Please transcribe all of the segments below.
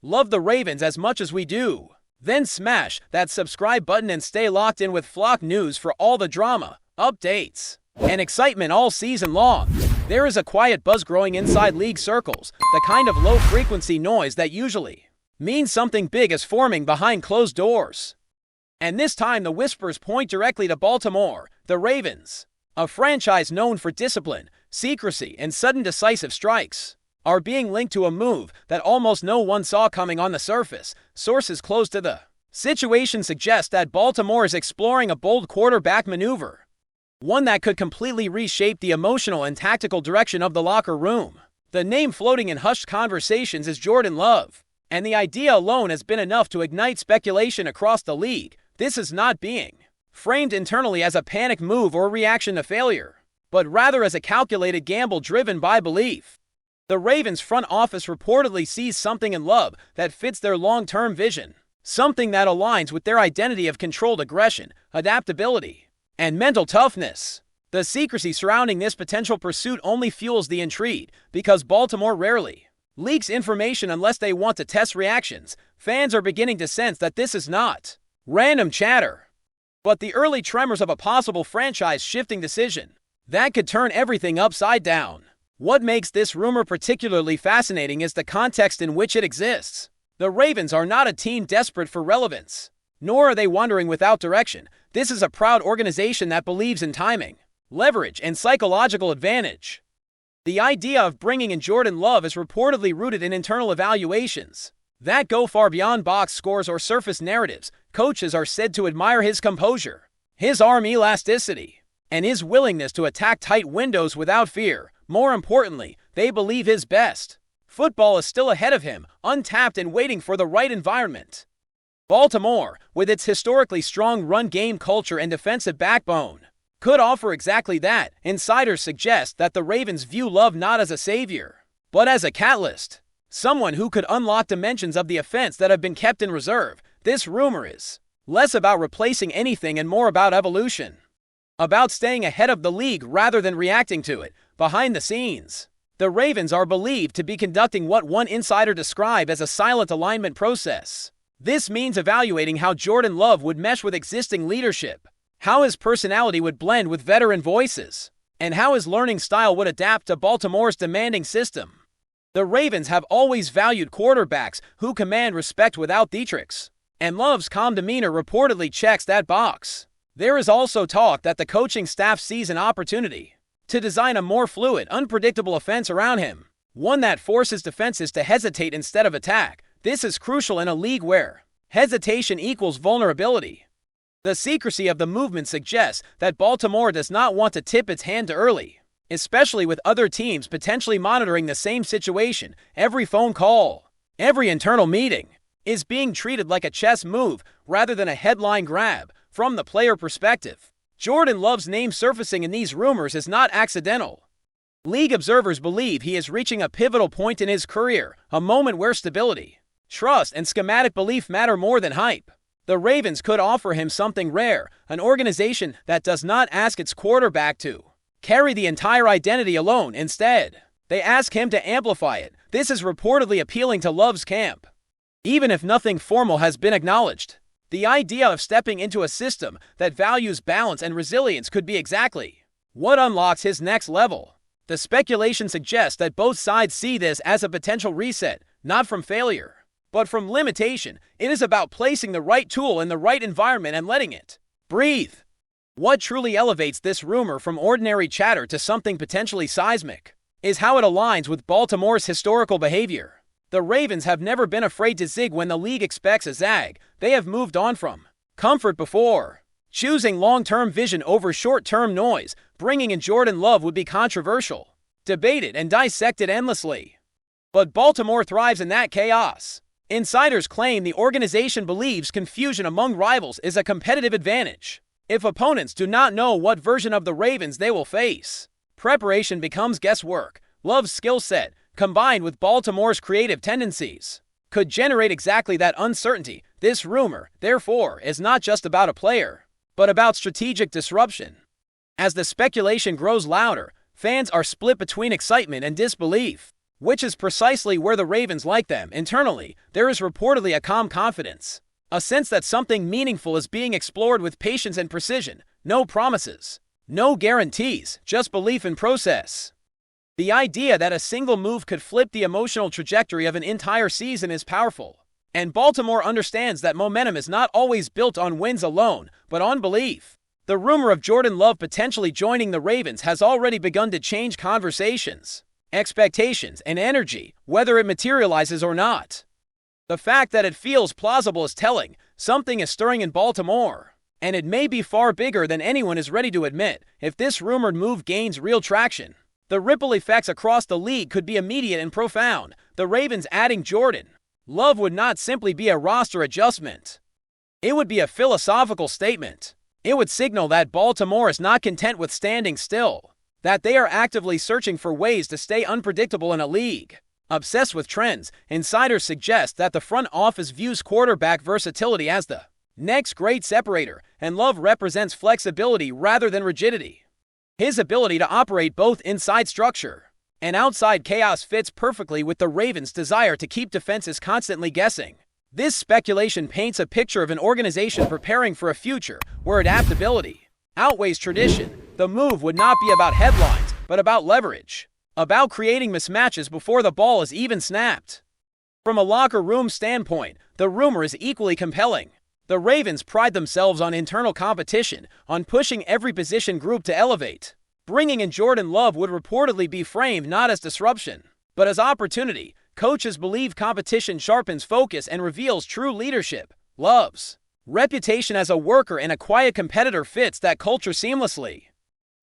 Love the Ravens as much as we do? Then smash that subscribe button and stay locked in with Flock News for all the drama, updates, and excitement all season long. There is a quiet buzz growing inside league circles, the kind of low-frequency noise that usually means something big is forming behind closed doors. And this time the whispers point directly to Baltimore, the Ravens, a franchise known for discipline, secrecy, and sudden decisive strikes, are being linked to a move that almost no one saw coming on the surface. Sources close to the situation suggest that Baltimore is exploring a bold quarterback maneuver, one that could completely reshape the emotional and tactical direction of the locker room. The name floating in hushed conversations is Jordan Love, and the idea alone has been enough to ignite speculation across the league. This is not being framed internally as a panic move or reaction to failure, but rather as a calculated gamble driven by belief. The Ravens front office reportedly sees something in Love that fits their long-term vision, something that aligns with their identity of controlled aggression, adaptability, and mental toughness. The secrecy surrounding this potential pursuit only fuels the intrigue because Baltimore rarely leaks information unless they want to test reactions. Fans are beginning to sense that this is not random chatter, but the early tremors of a possible franchise-shifting decision that could turn everything upside down. What makes this rumor particularly fascinating is the context in which it exists. The Ravens are not a team desperate for relevance, nor are they wandering without direction. This is a proud organization that believes in timing, leverage, and psychological advantage. The idea of bringing in Jordan Love is reportedly rooted in internal evaluations that go far beyond box scores or surface narratives. Coaches are said to admire his composure, his arm elasticity, and his willingness to attack tight windows without fear. More importantly, they believe his best football is still ahead of him, untapped and waiting for the right environment. Baltimore, with its historically strong run game culture and defensive backbone, could offer exactly that. Insiders suggest that the Ravens view Love not as a savior, but as a catalyst, someone who could unlock dimensions of the offense that have been kept in reserve. This rumor is less about replacing anything and more about evolution, about staying ahead of the league rather than reacting to it. Behind the scenes, the Ravens are believed to be conducting what one insider described as a silent alignment process. This means evaluating how Jordan Love would mesh with existing leadership, how his personality would blend with veteran voices, and how his learning style would adapt to Baltimore's demanding system. The Ravens have always valued quarterbacks who command respect without theatrics, and Love's calm demeanor reportedly checks that box. There is also talk that the coaching staff sees an opportunity to design a more fluid, unpredictable offense around him, one that forces defenses to hesitate instead of attack. This is crucial in a league where hesitation equals vulnerability. The secrecy of the movement suggests that Baltimore does not want to tip its hand too early, especially with other teams potentially monitoring the same situation. Every phone call, every internal meeting is being treated like a chess move rather than a headline grab. From the player perspective, Jordan Love's name surfacing in these rumors is not accidental. League observers believe he is reaching a pivotal point in his career, a moment where stability, trust, and schematic belief matter more than hype. The Ravens could offer him something rare, an organization that does not ask its quarterback to carry the entire identity alone. Instead, they ask him to amplify it. This is reportedly appealing to Love's camp, even if nothing formal has been acknowledged. The idea of stepping into a system that values balance and resilience could be exactly what unlocks his next level. The speculation suggests that both sides see this as a potential reset, not from failure, but from limitation. It is about placing the right tool in the right environment and letting it breathe. What truly elevates this rumor from ordinary chatter to something potentially seismic is how it aligns with Baltimore's historical behavior. The Ravens have never been afraid to zig when the league expects a zag. They have moved on from comfort before, choosing long-term vision over short-term noise. Bringing in Jordan Love would be controversial, debated, and dissected endlessly. But Baltimore thrives in that chaos. Insiders claim the organization believes confusion among rivals is a competitive advantage. If opponents do not know what version of the Ravens they will face, preparation becomes guesswork. Love's skill set, combined with Baltimore's creative tendencies, could generate exactly that uncertainty. This rumor, therefore, is not just about a player, but about strategic disruption. As the speculation grows louder, fans are split between excitement and disbelief. which is precisely where the Ravens like them. Internally, there is reportedly a calm confidence, a sense that something meaningful is being explored with patience and precision. No promises, no guarantees, just belief in process. The idea that a single move could flip the emotional trajectory of an entire season is powerful, and Baltimore understands that momentum is not always built on wins alone, but on belief. The rumor of Jordan Love potentially joining the Ravens has already begun to change conversations, expectations, and energy, whether it materializes or not. The fact that it feels plausible is telling. Something is stirring in Baltimore, and it may be far bigger than anyone is ready to admit. If this rumored move gains real traction, the ripple effects across the league could be immediate and profound. The Ravens adding Jordan Love would not simply be a roster adjustment. It would be a philosophical statement. It would signal that Baltimore is not content with standing still, that they are actively searching for ways to stay unpredictable in a league obsessed with trends. Insiders suggest that the front office views quarterback versatility as the next great separator, and Love represents flexibility rather than rigidity. His ability to operate both inside structure and outside chaos fits perfectly with the Ravens' desire to keep defenses constantly guessing. This speculation paints a picture of an organization preparing for a future where adaptability outweighs tradition. The move would not be about headlines, but about leverage, about creating mismatches before the ball is even snapped. From a locker room standpoint, the rumor is equally compelling. The Ravens pride themselves on internal competition, on pushing every position group to elevate. Bringing in Jordan Love would reportedly be framed not as disruption, but as opportunity. Coaches believe competition sharpens focus and reveals true leadership. Love's reputation as a worker and a quiet competitor fits that culture seamlessly.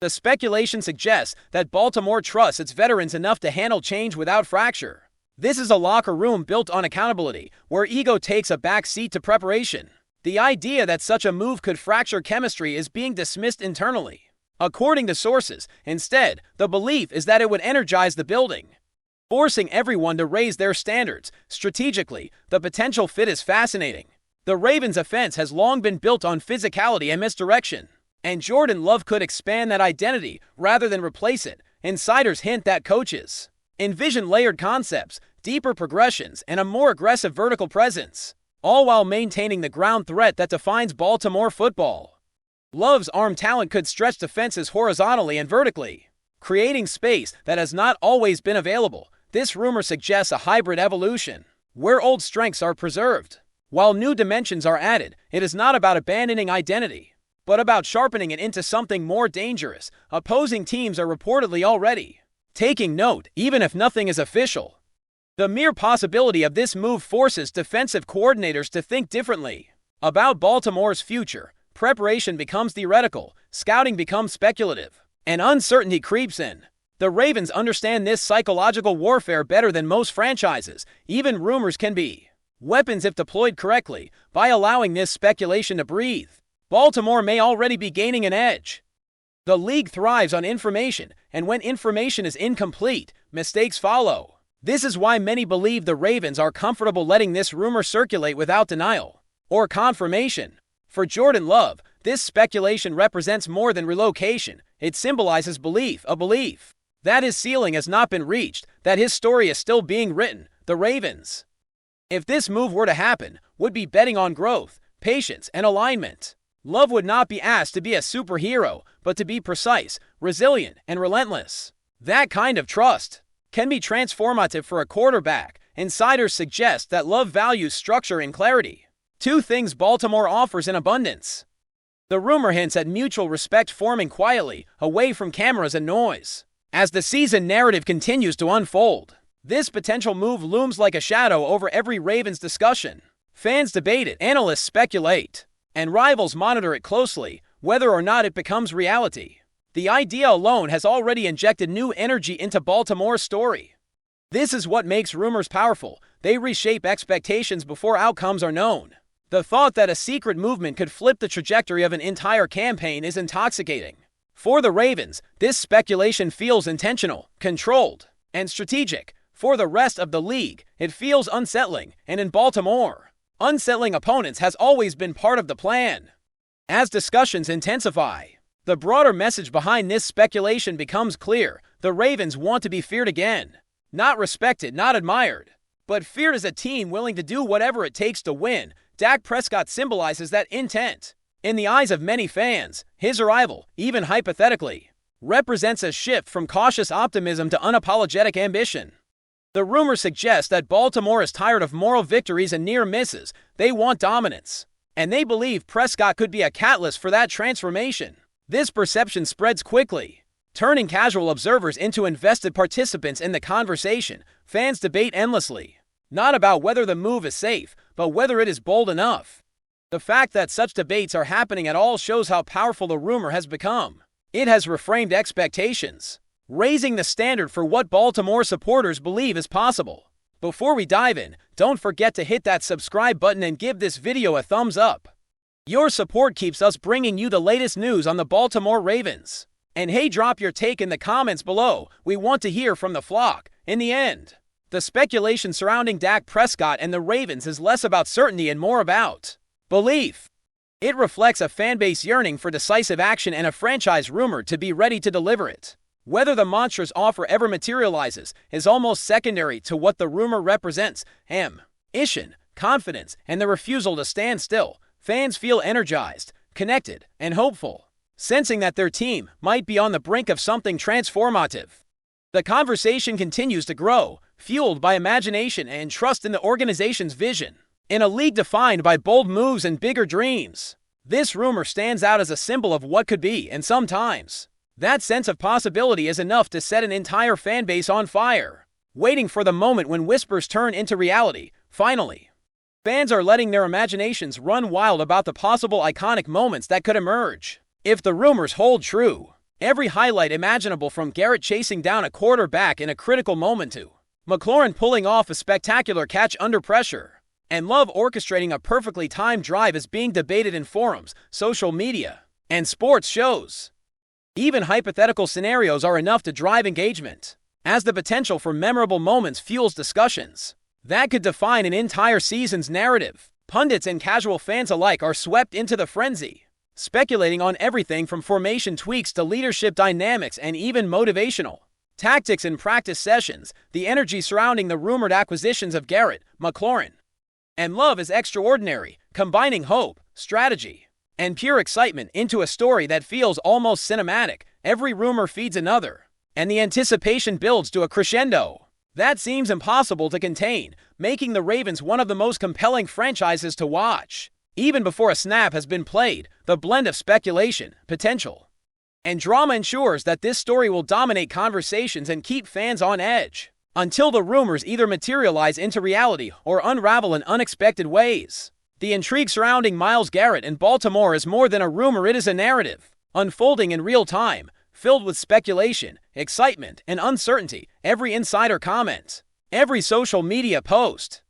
The speculation suggests that Baltimore trusts its veterans enough to handle change without fracture. This is a locker room built on accountability, where ego takes a back seat to preparation. The idea that such a move could fracture chemistry is being dismissed internally. According to sources, instead, the belief is that it would energize the building, forcing everyone to raise their standards. Strategically, the potential fit is fascinating. The Ravens' offense has long been built on physicality and misdirection, and Jordan Love could expand that identity rather than replace it. Insiders hint that coaches envision layered concepts, deeper progressions, and a more aggressive vertical presence, all while maintaining the ground threat that defines Baltimore football. Love's arm talent could stretch defenses horizontally and vertically, creating space that has not always been available. This rumor suggests a hybrid evolution, where old strengths are preserved, while new dimensions are added. It is not about abandoning identity, but about sharpening it into something more dangerous. Opposing teams are reportedly already taking note, even if nothing is official. The mere possibility of this move forces defensive coordinators to think differently about Baltimore's future. Preparation becomes theoretical, scouting becomes speculative, and uncertainty creeps in. The Ravens understand this psychological warfare better than most franchises. Even rumors can be weapons if deployed correctly. By allowing this speculation to breathe, Baltimore may already be gaining an edge. The league thrives on information, and when information is incomplete, mistakes follow. This is why many believe the Ravens are comfortable letting this rumor circulate without denial or confirmation. For Jordan Love, this speculation represents more than relocation. It symbolizes belief, a belief that his ceiling has not been reached, that his story is still being written. The Ravens, if this move were to happen, would be betting on growth, patience, and alignment. Love would not be asked to be a superhero, but to be precise, resilient, and relentless. That kind of trust can be transformative for a quarterback. Insiders suggest that Love values structure and clarity, two things Baltimore offers in abundance. The rumor hints at mutual respect forming quietly, away from cameras and noise. As the season narrative continues to unfold, this potential move looms like a shadow over every Ravens discussion. Fans debate it, analysts speculate, and rivals monitor it closely, whether or not it becomes reality. The idea alone has already injected new energy into Baltimore's story. This is what makes rumors powerful. They reshape expectations before outcomes are known. The thought that a secret movement could flip the trajectory of an entire campaign is intoxicating. For the Ravens, this speculation feels intentional, controlled, and strategic. For the rest of the league, it feels unsettling, and in Baltimore, unsettling opponents has always been part of the plan. As discussions intensify, the broader message behind this speculation becomes clear. The Ravens want to be feared again, Not respected, not admired, but feared as a team willing to do whatever it takes to win. Dak Prescott symbolizes that intent. In the eyes of many fans, his arrival, even hypothetically, represents a shift from cautious optimism to unapologetic ambition. The rumor suggests that Baltimore is tired of moral victories and near misses. They want dominance, and they believe Prescott could be a catalyst for that transformation. This perception spreads quickly, turning casual observers into invested participants in the conversation. Fans debate endlessly, not about whether the move is safe, but whether it is bold enough. The fact that such debates are happening at all shows how powerful the rumor has become. It has reframed expectations, raising the standard for what Baltimore supporters believe is possible. Before we dive in, don't forget to hit that subscribe button and give this video a thumbs up. Your support keeps us bringing you the latest news on the Baltimore Ravens. And hey, drop your take in the comments below. We want to hear from the flock. In the end, the speculation surrounding Dak Prescott and the Ravens is less about certainty and more about belief. It reflects a fanbase yearning for decisive action and a franchise rumored to be ready to deliver it. Whether the monstrous offer ever materializes is almost secondary to what the rumor represents: ambition, confidence, and the refusal to stand still. Fans feel energized, connected, and hopeful, sensing that their team might be on the brink of something transformative. The conversation continues to grow, fueled by imagination and trust in the organization's vision. In a league defined by bold moves and bigger dreams, this rumor stands out as a symbol of what could be, and sometimes that sense of possibility is enough to set an entire fanbase on fire, waiting for the moment when whispers turn into reality. Finally, fans are letting their imaginations run wild about the possible iconic moments that could emerge. If the rumors hold true, every highlight imaginable, from Garrett chasing down a quarterback in a critical moment to McLaurin pulling off a spectacular catch under pressure, and Love orchestrating a perfectly timed drive, is being debated in forums, social media, and sports shows. Even hypothetical scenarios are enough to drive engagement, as the potential for memorable moments fuels discussions that could define an entire season's narrative. Pundits and casual fans alike are swept into the frenzy, speculating on everything from formation tweaks to leadership dynamics and even motivational tactics in practice sessions. The energy surrounding the rumored acquisitions of Garrett, McLaurin, and Love is extraordinary, combining hope, strategy, and pure excitement into a story that feels almost cinematic. Every rumor feeds another, and the anticipation builds to a crescendo that seems impossible to contain, making the Ravens one of the most compelling franchises to watch. Even before a snap has been played, the blend of speculation, potential, and drama ensures that this story will dominate conversations and keep fans on edge, until the rumors either materialize into reality or unravel in unexpected ways. The intrigue surrounding Myles Garrett in Baltimore is more than a rumor, it is a narrative, unfolding in real time, filled with speculation, excitement, and uncertainty. Every insider comment, every social media post,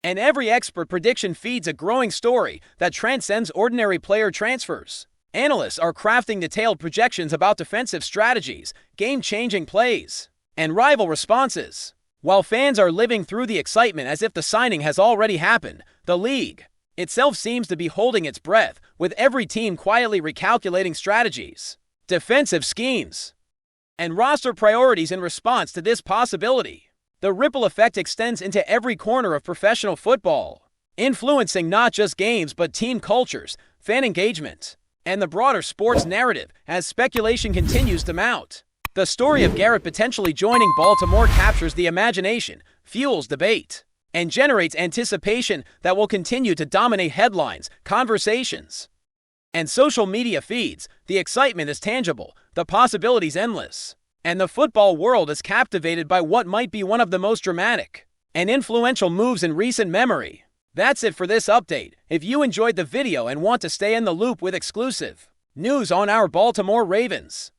and every expert prediction feeds a growing story that transcends ordinary player transfers. Analysts are crafting detailed projections about defensive strategies, game-changing plays, and rival responses, while fans are living through the excitement as if the signing has already happened. The league itself seems to be holding its breath, with every team quietly recalculating strategies, defensive schemes, and roster priorities in response to this possibility. The ripple effect extends into every corner of professional football, influencing not just games but team cultures, fan engagement, and the broader sports narrative. As speculation continues to mount, the story of Garrett potentially joining Baltimore captures the imagination, fuels debate, and generates anticipation that will continue to dominate headlines, conversations, and social media feeds. The excitement is tangible, the possibilities endless, and the football world is captivated by what might be one of the most dramatic and influential moves in recent memory. That's it for this update. If you enjoyed the video and want to stay in the loop with exclusive news on our Baltimore Ravens,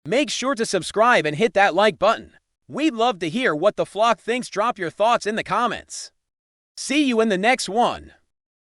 make sure to subscribe and hit that like button. We'd love to hear what the flock thinks. Drop your thoughts in the comments. See you in the next one.